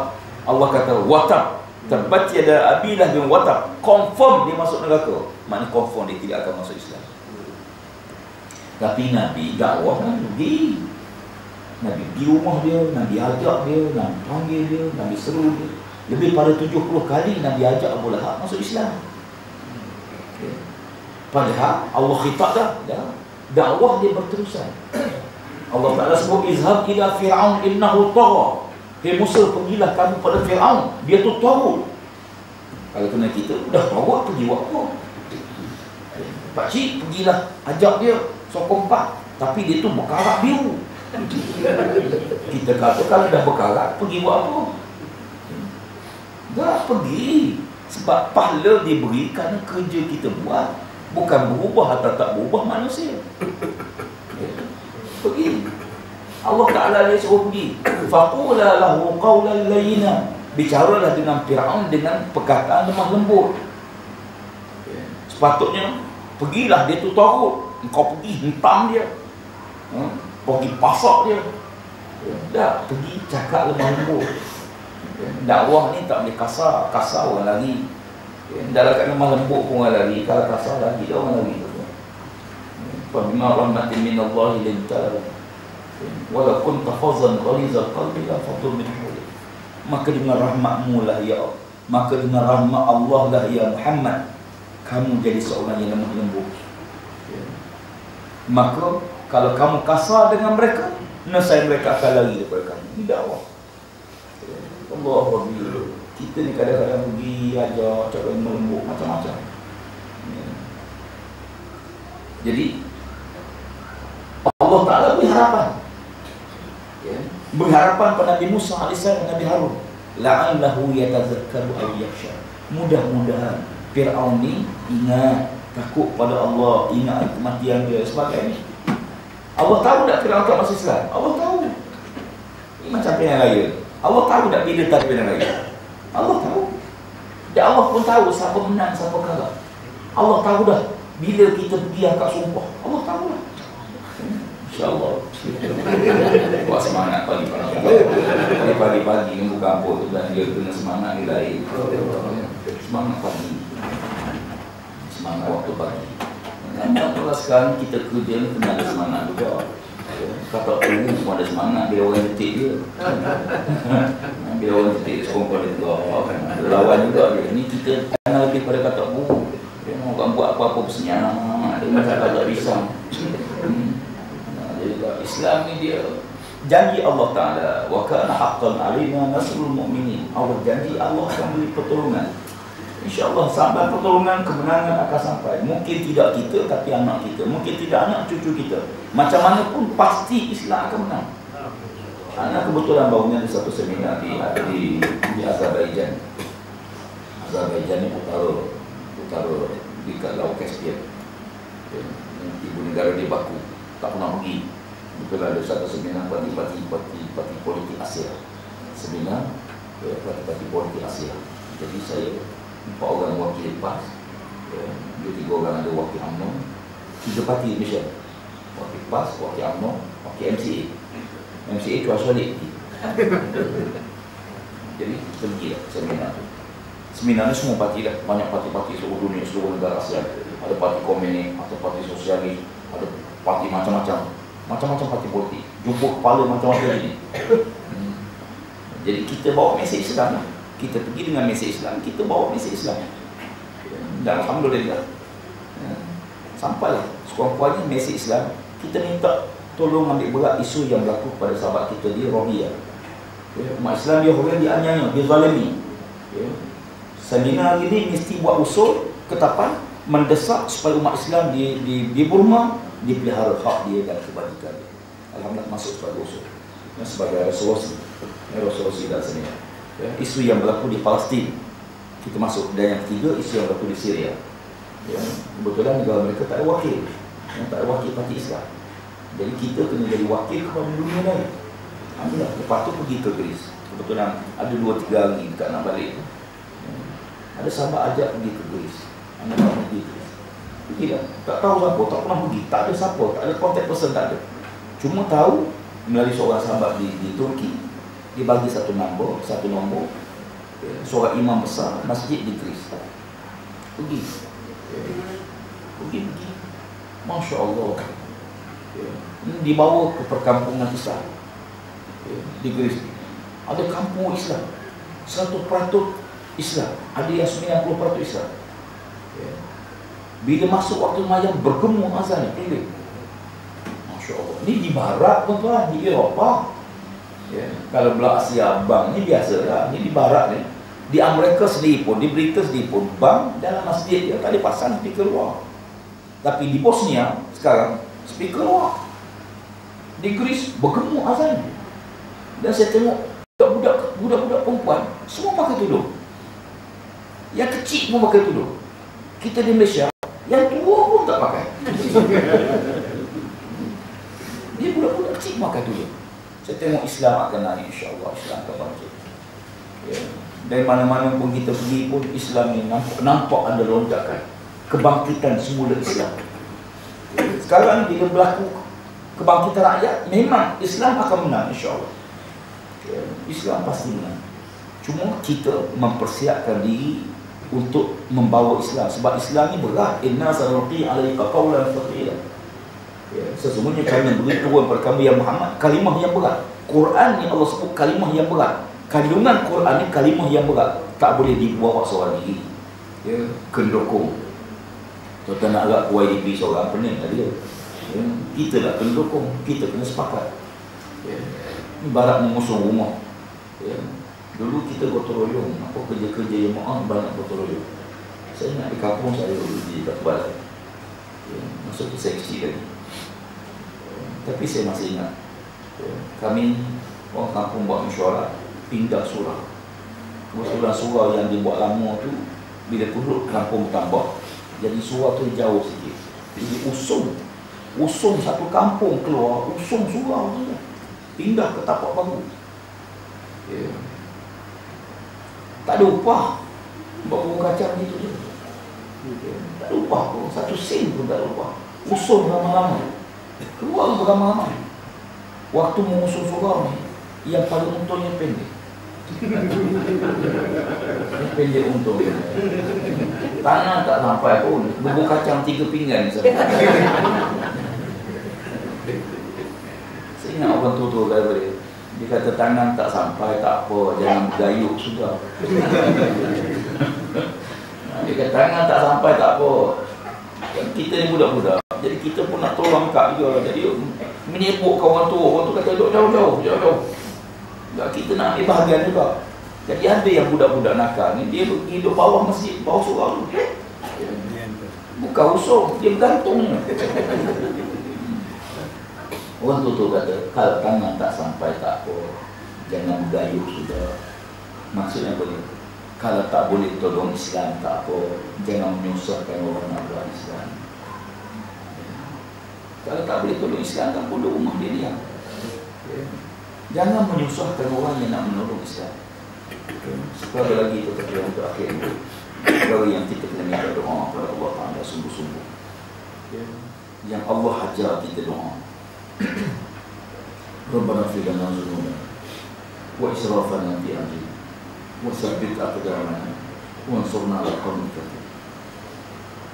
Allah kata watab, tabat yada abi lahabin watab, confirm dia masuk neraka. Maknanya confirm dia tidak akan masuk Islam. Tapi Nabi dakwah kan pergi. Nabi pergi rumah dia, Nabi ajak dia, Nabi panggil dia, Nabi seru dia. Lebih pada 70 kali Nabi ajak Abu Lahab masuk Islam. Padahal Allah khitab dah. Dakwah dia berterusan. Allah Ta'ala sebut izhab ila fir'aun innahu tagha. Hei Musa, pergilah kamu pada Fir'aun, dia tu tagut. Kalau kena kita dah tagut, pergi buat apa? Pakcik pergilah ajak dia sokong pak, tapi dia tu berkarat biru. Kita kata kalau dah berkarat, pergi buat apa? Dah pergi. Sebab pahala diberi kerana kerja kita buat, bukan berubah atau tak berubah manusia. Pergi. Allah Ta'ala dia suruh pergi. Faqula lahu qawlan layyina. Bicaralah dengan Fir'aun dengan perkataan lemah lembut. Sepatutnya pergilah, dia tu tahu. Engkau pergi hentam dia, pergi pasak dia. Dah pergi cakap lemah lembut. Dakwah ni tak boleh kasar. Kasar orang lari. Dalam kat lemah lembut pun orang lari. Kalau kasar lagi dah orang lari. Fabima rahmatin minallahi linta wala kunta fazzan ghalizal qalbi la faddu min hawlik. Maka dengan rahmatmu lah ya Allah, maka dengan rahmat Allah lah ya Muhammad, kamu jadi seorang yang lemah lembut. Maka kalau kamu kasar dengan mereka, nescaya mereka akan lari daripada kamu. Ini dakwah. Allah Rabbi. Kita ni kadang-kadang pergi ajar cakap lemah lembut macam-macam. Jadi Allah Ta'ala beri harapan. Beri harapan pada Nabi Musa AS dan Nabi Harun. La'allahu yatazakkaru aw yakhsha. Mudah-mudahan Fir'aun ni ingat, takut pada Allah, ingat kematian dia sebagainya. Allah tahu tak Fir'aun tak masuk Islam? Allah tahu. Ini macam pilihan raya. Allah tahu tak bila tak pilihan raya? Allah tahu. Dan Allah pun tahu siapa menang, siapa kalah. Allah tahu dah bila kita pergi akad sumpah. Allah tahu dah. InsyaAllah. Buat semangat pagi-pagi yang buka apa tu, dan dia kena semangat dia lain. Semangat pagi, semangat waktu pagi. Kalau sekarang kita kerja ni kena ada semangat juga. Kata tunggu semua ada semangat bila orang detik dia. Bila orang detik dia sekongkol dia juga. Lawan juga dia. Ni kita kena lebih pada kata dia orang buat apa-apa bersenyap. Dia macam tak bisa. Islam ni dia janji Allah Ta'ala, wa kana haqqan 'alaina nasrul mu'minin. Allah janji Allah akan beri pertolongan. InsyaAllah sampai pertolongan, kemenangan akan sampai. Mungkin tidak kita, tapi anak kita. Mungkin tidak anak cucu kita. Macam mana pun pasti Islam akan menang. Anak kebetulan baru ni ada satu seminar di Azerbaijan. Azerbaijan ni utara dekat Laut Caspian. Ibu negara dia Baku, tak pernah pergi. Betul ada satu seminar parti politik Asia. Seminar parti politik Asia. Jadi saya 4 orang wakil PAS, 2-3 orang ada wakil UMNO, 3 parti Malaysia. Wakil PAS, wakil UMNO, wakil MCA. MCA tu Aswalik. Jadi kita pergi lah seminar tu. Seminar ni semua parti lah. Banyak parti-parti seluruh dunia, seluruh negara ASEAN. Ada parti komunis, ada parti sosialis, ada parti macam-macam. Macam-macam parti politik. Jumpa kepala macam-macam ini. Jadi kita bawa mesej Islam. Kita pergi dengan mesej Islam, kita bawa mesej Islam. Dan Alhamdulillah sampailah sekurang-kurangnya mesej Islam. Kita minta tolong ambil berat isu yang berlaku pada sahabat kita di Rohiyah. Umat Islam dia orang dianiaya, dia zalimi. Seminar ini mesti buat usul ketapan mendesak supaya umat Islam di Burma dipelihara hak dia dan kebajikan dia. Alhamdulillah masuk sebagai usul, sebagai resolusi dan seminar. Ya, isu yang berlaku di Palestin kita masuk, dan yang ketiga isu yang berlaku di Syria. Ya, kebetulan negara mereka tak ada wakil, tak ada wakil parti Islam. Jadi kita kena jadi wakil kepada dunia lain. Alhamdulillah, lepas tu pergi ke Greece. Kebetulan ada 2-3 hari dekat nak balik. Ya, ada sahabat ajak pergi ke Greece. Anak nak pergi ke Greece. Pergilah, tak tahu siapa, tak pernah pergi, tak ada siapa, tak ada contact person, tak ada. Cuma tahu melalui seorang sahabat di Turki, dia bagi satu nombor, ya, seorang imam besar masjid di Greece. Pergi, ya, pergi, Masya Allah, ya. Ini dibawa ke perkampungan Islam, ya, di Greece. Ada kampung Islam 100% Islam, ada yang 90% Islam, ya. Bila masuk waktu mayang bergemu azan, pilih. Masya Allah. Ini di barat tuan-tuan, di Eropah. Ya, kalau belah Asia bank ni biasa lah. Ini di barat ni. Di Amerika sendiri pun, di Britain sendiri pun, bank dalam masjid dia tak ada pasang speaker luar. Tapi di Bosnia sekarang speaker luar. Di Greece bergemu azan. Dan saya tengok budak-budak perempuan semua pakai tudung. Yang kecil pun pakai tudung. Kita di Malaysia yang tua pun tak pakai. Dia budak-budak kecil pakai tudung. Saya tengok Islam akan naik, insya-Allah Islam akan bangkit. Ya. Dari mana-mana pun kita pergi pun Islam ni nampak ada lonjakan kebangkitan semula Islam. Sekarang bila berlaku kebangkitan rakyat, memang Islam akan menang, insya-Allah. Ya. Islam pasti menang. Cuma kita mempersiapkan diri untuk membawa Islam, sebab Islam ni berat. Inna sanulqi 'alaika qawlan thaqila. Ya, sesungguhnya kami beri turun kepada kamu yang Muhammad kalimah yang berat. Quran ni Allah sebut kalimah yang berat. Kandungan Quran ni kalimah yang berat, tak boleh dibawa seorang diri. Ya, kendukung. Tuan-tuan nak agak YDP seorang pening tadi dia. Ya, kita nak kendukung, kita kena sepakat. Ya, ibarat mengusung rumah. Ya, dulu kita gotong royong, apa kerja-kerja yang banyak gotong royong. Saya ingat di kampung saya dulu di Tebal. Ya, masa tu saya kecil lagi. Tapi saya masih ingat, ya, kami orang kampung buat mesyuarat pindah surau. Kebetulan surau yang dibuat lama tu, bila penduduk kampung bertambah, jadi surau tu jauh sikit. Jadi usung satu kampung keluar, usung surau tu, pindah ke tapak baru. Ya. Tak ada upah, buat bubur kacang gitu je. Ya. Tak ada upah pun, satu sen pun tak ada upah. Usung ramai-ramai, keluar beramai-ramai. Waktu mengusung surau ni, yang paling untungnya pendek. Pendek untungnya. Tangan tak sampai pun, bubur kacang 3 pinggan. Saya ingat orang tua-tua kata dia, dia kata tangan tak sampai, tak apa, jangan bergayuk sudah. Dia kata tangan tak sampai, tak apa. Kita ni budak-budak, jadi kita pun nak tolong kak juga. Jadi menyebut kawan tu kata duduk jauh-jauh. Kita nak ambil bahagian juga. Jadi ada yang budak-budak nakal ni, dia pergi duduk bawah masjid, bawah surau tu. Bukan usung, dia bergantung. Orang tu kata, kalau tangan tak sampai tak apa, jangan bergayuh sudah. Maksudnya apa dia? Kalau tak boleh tolong Islam tak apa, jangan menyusahkan orang nak buat Islam. Kalau tak boleh tolong Islam, tak boleh rumah dia diam. Jangan menyusahkan orang yang nak menolong Islam. Sekali lagi tetap yang terakhir itu, perkara yang kita kena minta doa kepada Allah Ta'ala sungguh-sungguh. Yang Allah hajar kita doa. Rabbana fi lana dhunubana wa israfana fi amrina wa tsabbit aqdamana wa ansurna 'alal qawmil kafirin.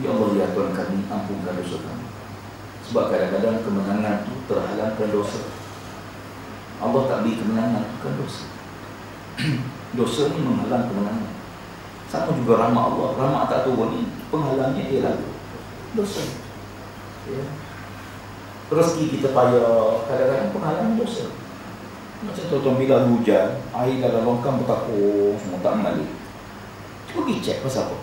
Ya Allah, ya Tuhan kami, ampunkan dosa kami. Sebab kadang-kadang kemenangan itu terhalangkan dosa. Allah tak beri kemenangan, bukan dosa. Dosa ni menghalang kemenangan. Sama juga rahmat Allah, rahmat tak turun ni, penghalangnya ialah dosa. Ya. Rezeki kita payah, kadang-kadang penghalang dosa. Macam tuan-tuan bila hujan, air dalam longkang bertakung, semua tak mengalir. Cuba pergi cek pasal apa.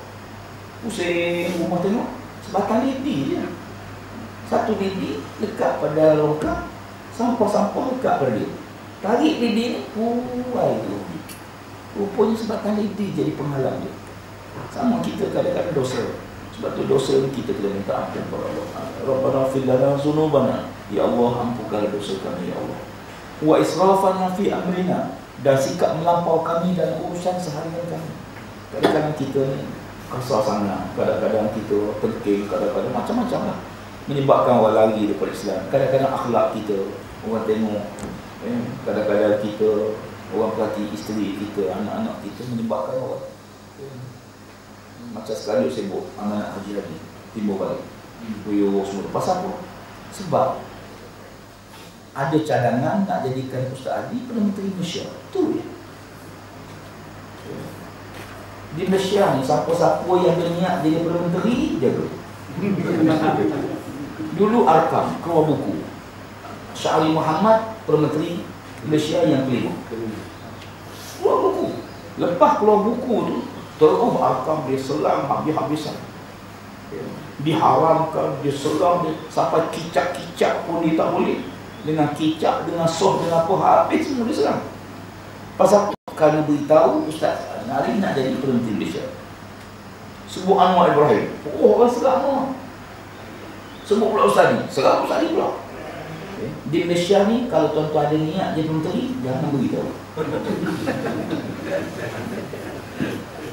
Pusing rumah tengok, sebatang lidi je. Satu lidi dekat pada longkang, sampah-sampah dekat pada dia. Tarik lidi ni, air tu. Rupanya sebabkan itu jadi penghalang dia. Sama kita kadang-kadang dosa. Sebab tu dosa ni kita kena minta ampun kepada Allah. Rabbana fir lana dzunubana. Ya Allah, ampunkanlah dosa kami ya Allah. Wa israfana fi amrina, dan sikap melampau kami dalam urusan seharian kami. Kadang-kadang kita ni kasar sangat, kadang-kadang kita terking, kadang-kadang macam-macam lah, menyebabkan orang lari daripada Islam. Kadang-kadang akhlak kita, orang tengok, kadang-kadang kita, orang perhati isteri kita, anak-anak kita, menyebabkan orang macam sekali sibuk anak haji timbul balik buyur semua. Pasal apa? Sebab ada cadangan nak jadikan Ustaz Adi Perdana Menteri Malaysia. Tu ya. Di Malaysia ni siapa-siapa yang berniat jadi Perdana Menteri jaga. Dulu Arkam keluar buku, Syahri Muhammad Perdana Menteri Malaysia yang kelima, keluar buku. Lepas keluar buku tu terus Arkam dia selang habis-habisan, diharamkan, dia selang dia, sampai kicap-kicap pun dia tak boleh. Dengan kicap, dengan soh, dengan apa, habis semua dia serang. Pasal kerana beritahu Ustaz hari nak jadi Perdana Menteri Malaysia. Sebut Anwar Ibrahim, oh orang serang Anwar. Sebut pula Ustaz ni, serang Ustaz ni pula. Di Malaysia ni kalau tuan-tuan ada niat jadi menteri, jangan beritahu.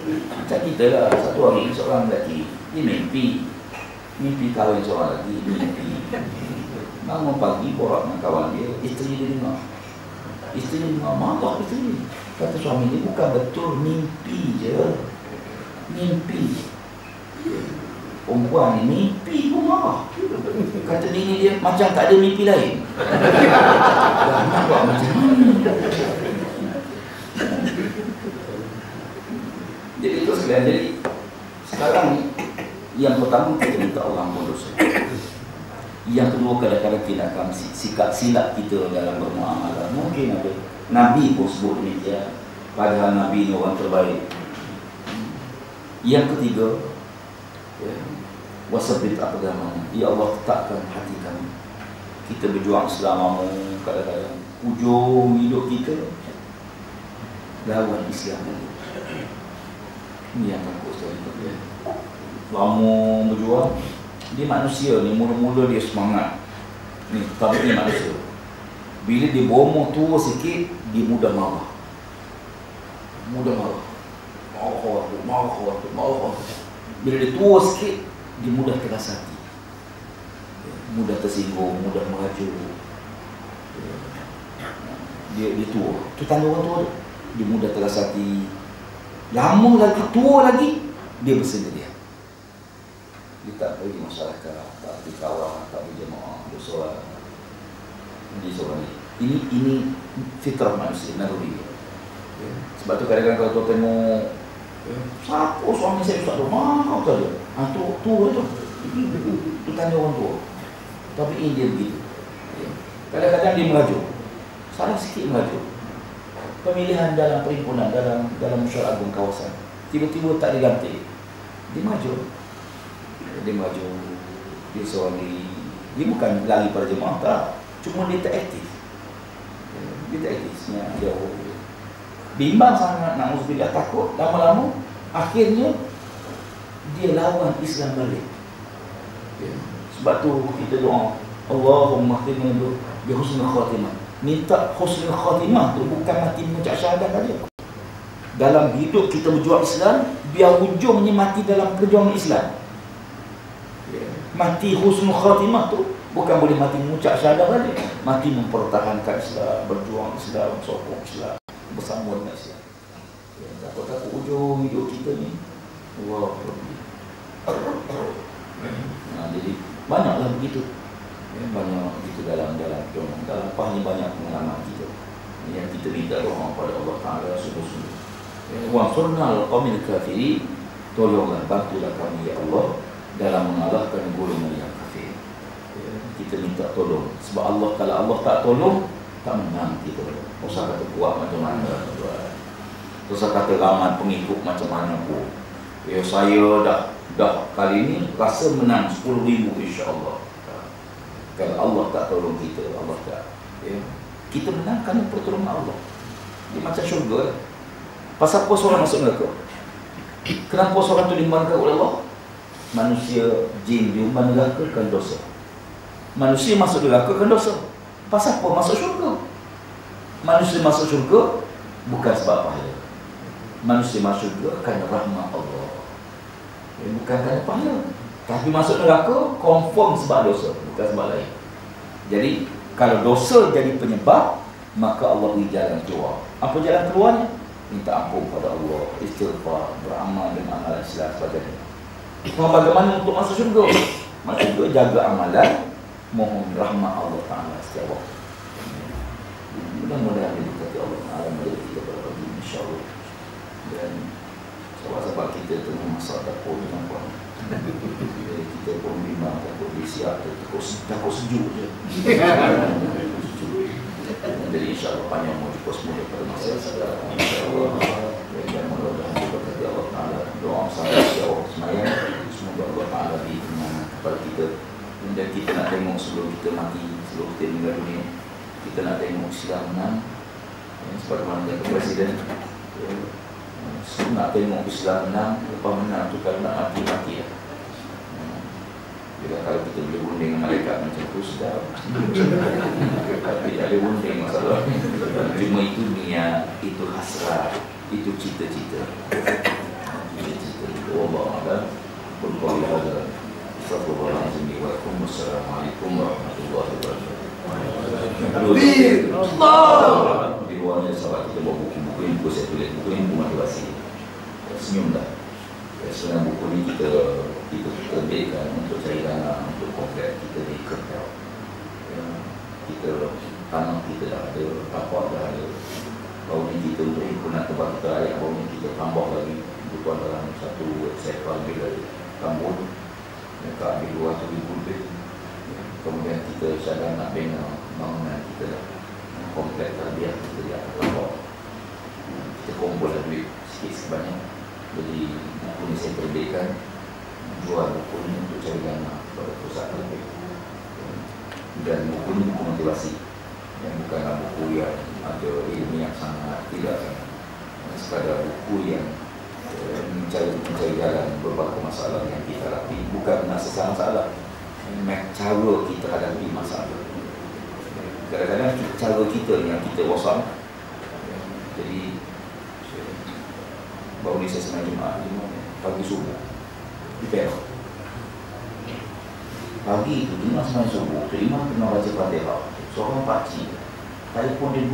Macam kita lah, satu hari seorang lelaki dia mimpi kahwin seorang lelaki, mimpi bangun pagi borak dengan kawan dia, isteri dia dengar. Isteri dia dengar, marah isteri. Kata suami dia, bukan betul, mimpi je. Mimpi. Perempuan ni mimpi pun marah. Kata bini dia, macam tak ada mimpi lain. Nak buat macam mana? Jadi itu sekalian. Jadi sekarang ni, yang pertama kita minta Allah ampun dosa. Yang kedua, kadang-kadang kita akan sikap silap kita dalam bermuamalah. Mungkin ada Nabi pun sebut demikian, padahal Nabi ni orang terbaik. Yang ketiga, wasabit aqdamana, ya Allah tetapkan hati kami. Kita berjuang selama kadang-kadang ujung hidup kita lawan Islam lagi. Ini yang takut saya. Lama berjuang. Dia manusia ni, mula-mula dia semangat ni, tapi dia manusia. Bila dia berumur tua sikit, dia mudah marah. Marah. Bila dia tua sikit, dia mudah keras hati, mudah tersinggung, mudah merajuk. Dia tua. Itu tanda orang tua tu. Dia mudah keras hati. Lama lagi, tua lagi, dia bersedia. Dia tak pergi masyarakat, tak pergi kawan, tak pergi jemaah, dia solat. Dia solat ni. Ini fitrah manusia, naluri. Sebab tu kadang-kadang kalau tuan tengok, siapa suami saya tak ada, marah saja. Tua tu. Itu tanda orang tua. Tapi ini dia begitu. Kadang-kadang dia merajuk. Salah sikit merajuk. Pemilihan dalam perhimpunan, dalam mesyuarat agung kawasan, tiba-tiba tak diganti. Dia maju. Dia seorang diri. Dia bukan lari pada jemaah, tak. Cuma dia tak aktif. Dia jauh. Bimbang sangat, na'udzubillah, takut. Lama-lama, akhirnya dia lawan Islam balik. Sebab tu kita doa, Allahumma khtimna bi husnul khatimah. Minta husnul khatimah tu bukan mati mengucap syahadat saja. Dalam hidup kita berjuang Islam, biar ujungnya mati dalam perjuangan Islam. Mati husnul khatimah tu bukan boleh mati mengucap syahadat saja, mati mempertahankan Islam, berjuang Islam, sokong Islam, bersama dengan Islam. Takut-takut ujung hidup kita ni, Allah lebih. Jadi banyaklah begitu. Banyak begitu dalam PAH ni, banyak pengalaman kita yang kita minta doa kepada Allah Ta'ala sungguh-sungguh. Wa sunnal qawmil kafirin, tolonglah, bantulah kami ya Allah dalam mengalahkan golongan yang kafir. Kita minta tolong. Sebab Allah, kalau Allah tak tolong, tak menang kita. Usah kata kuat macam mana, usah kata ramai pengikut macam mana pun. Saya dah kali ni rasa menang 10,000 insya-Allah. Kalau Allah tak tolong kita, Allah tak, kita menang kerana pertolongan Allah. Dia macam syurga. Pasal apa seorang masuk neraka? Kenapa seorang tu diumumkan oleh Allah? Manusia, jin diumumkan neraka kan dosa. Manusia masuk neraka kan dosa. Pasal apa masuk syurga? Manusia masuk syurga bukan sebab pahala. Manusia masuk syurga kerana rahmat Allah. Bukan kerana pahala. Tapi masuk neraka confirm sebab dosa, bukan sebab lain. Jadi kalau dosa jadi penyebab, maka Allah beri jalan keluar. Apa jalan keluarnya? Minta ampun pada Allah, istighfar, beramal dengan amalan Islam sebagainya. Bagaimana untuk masuk syurga? Masuk syurga jaga amalan, mohon rahmat Allah Ta'ala setiap waktu. Mudah-mudahan diberkati Allah Ta'ala menjadi kita pada pagi ini, insyaAllah. Dan sahabat-sahabat kita tengah masak dapur ni nampak. Kita pun bimbang, takut bersiap, takut sejuk je. Jadi insyaAllah panjang mau jumpa semua pada masa sekarang. InsyaAllah. Dan mudah-mudahan diberkati Allah Ta'ala. Doa saya setiap semayang, semoga Allah Ta'ala beri kemenangan kepada kita. Dan kita nak tengok sebelum kita mati, sebelum kita meninggal dunia, kita nak tengok Islam menang. Sebagaimana kata Presiden, nak tengok Islam menang. Lepas menang tu kalau nak mati, mati lah. Bila kalau kita boleh bunding dengan malaikat macam tu, sedap. Tapi tak boleh bunding masalah. Cuma itu niat, itu hasrat, itu cita-cita. Cita-cita. Allah Allah. Berkali hadar. Astagfirullahaladzim. Wassalamualaikum warahmatullahi wabarakatuh. Di luarnya sahabat kita bawa buku-buku ini, buku saya tulis, buku ini buku motivasi. Senyum dah. Sebenarnya buku ini kita terbitkan untuk cari dana untuk komplek kita di Kertel. Kita tanah kita dah ada, tapak dah ada. Baru ni kita untuk himpunan tempat kita layak, baru ni kita tambah lagi kebutuhan dalam satu website lebih dari Tambun. Mereka ambil 200,000 lebih. Kemudian kita sedang nak bina bangunan kita komplek tarbiyah kita di atas tambah. Kita kumpul duit sikit sebanyak. Jadi buku ni saya terbitkan, jual buku ni untuk cari dana kepada pusat terbit. Dan buku ni buku motivasi, yang bukanlah buku yang ada ilmu yang sangat, tidak sangat. Sekadar buku yang mencari jalan beberapa masalah yang kita hadapi, bukan nak selesai masalah, cara kita hadapi masalah. Kadang-kadang cara kita yang kita wasam. Jadi baru ni saya semai Jumaat pagi subuh di Perak. Pagi itu tengah semai subuh, terima tengah baca Fatihah. Seorang pakcik telefon dia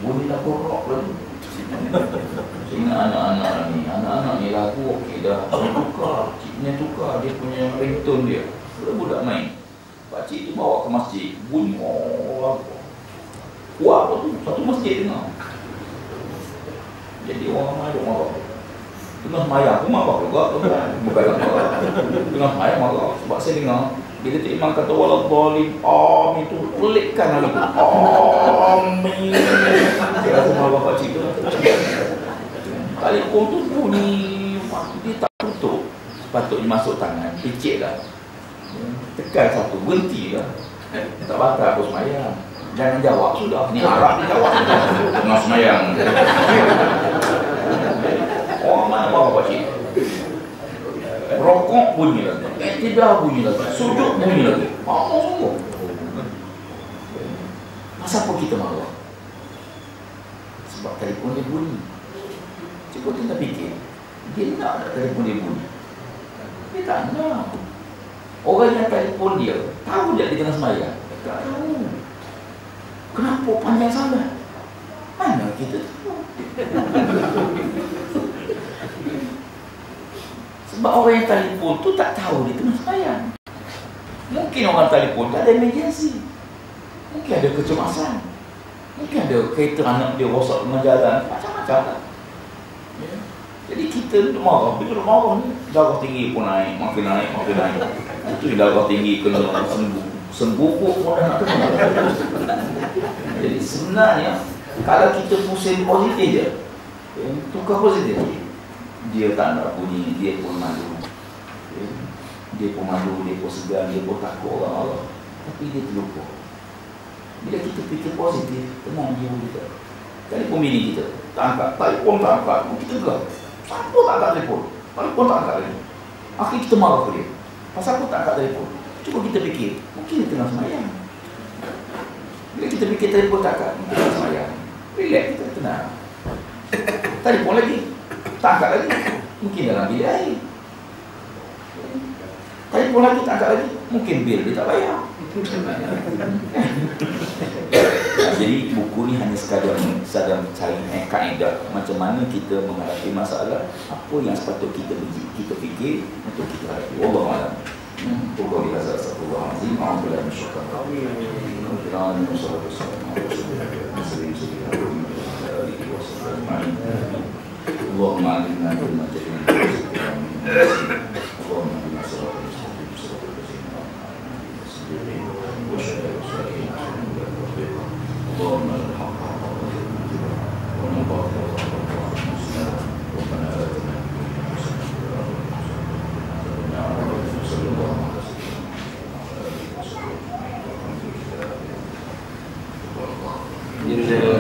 bunyi lagu rock lagi. Saya ingat anak-anak ni lagu okey dah. Dia tukar dia punya ringtone dia. Budak main. Pakcik dia bawa ke masjid, bunyi lagu. Wah, satu masjid dengar. Jadi orang ramai marah. Tengah mayang pun marah juga. Bukan marah. Tengah mayang marah. Sebab saya dengar bila Tok Imam kata waladhdallin, amin tu pelikkan lagi. Amin. Dia rasa marah pakcik tu. Telefon tu bunyi, dia tak tutup. Sepatutnya masuk tangan, picit lah. Tekan satu, berhenti lah. Tak batal aku semayang. Jangan jawab sudah. Ni harap dia jawab. Tengah semayang. Orang mana bawa pakcik? Rokok bunyi lagi. Tidak bunyi lagi. Sujud bunyi lagi. Apa sungguh? Masa apa kita marah? Sebab telefon dia bunyi. Cuba kita fikir. Dia nak tak telefon dia bunyi? Dia tak nak. Orang yang telefon dia, tahu dia tengah semayang? Tak tahu. Kenapa panjang sangat? Mana kita tahu? Sebab orang yang telefon tu tak tahu dia tengah semayang. Mungkin orang telefon tak ada emergency. Mungkin ada kecemasan. Mungkin ada kereta anak dia rosak tengah jalan. Macam-macam lah. Ya. Jadi kita marah. Bila marah ni, darah tinggi pun naik. Makin naik. Itu darah tinggi kena sembuh pun dah nak kena. Jadi sebenarnya kalau kita pusing positif je, tukar positif, dia tak nak bunyi, dia pun malu, dia pun segan, dia pun takut orang-orang, tapi dia terlupa. Bila kita fikir positif, tenang jiwa kita. Telefon bini kita, tak angkat, telefon tak angkat, kita gerak. Siapa tak angkat telefon? Telefon tak angkat lagi. Akhirnya kita marah ke dia. Pasal aku tak angkat telefon. Cuba kita fikir, mungkin dia tengah semayang. Bila kita fikir telefon tak angkat, mungkin tengah semayang. Relax, kita tenang. Telefon lagi, tak angkat lagi, mungkin dalam bilik air. Telefon lagi, tak angkat lagi, mungkin bil dia tak bayar. Jadi buku ni hanya sekadar mencari kaedah macam mana kita menghadapi masalah, apa yang sepatut kita fikir untuk kita hadapi. Wallahualam. Qul hadza astaghfirullahalazim wa a'udzu billahi minasyaitonir rajim. Allahumma alimna bima Ini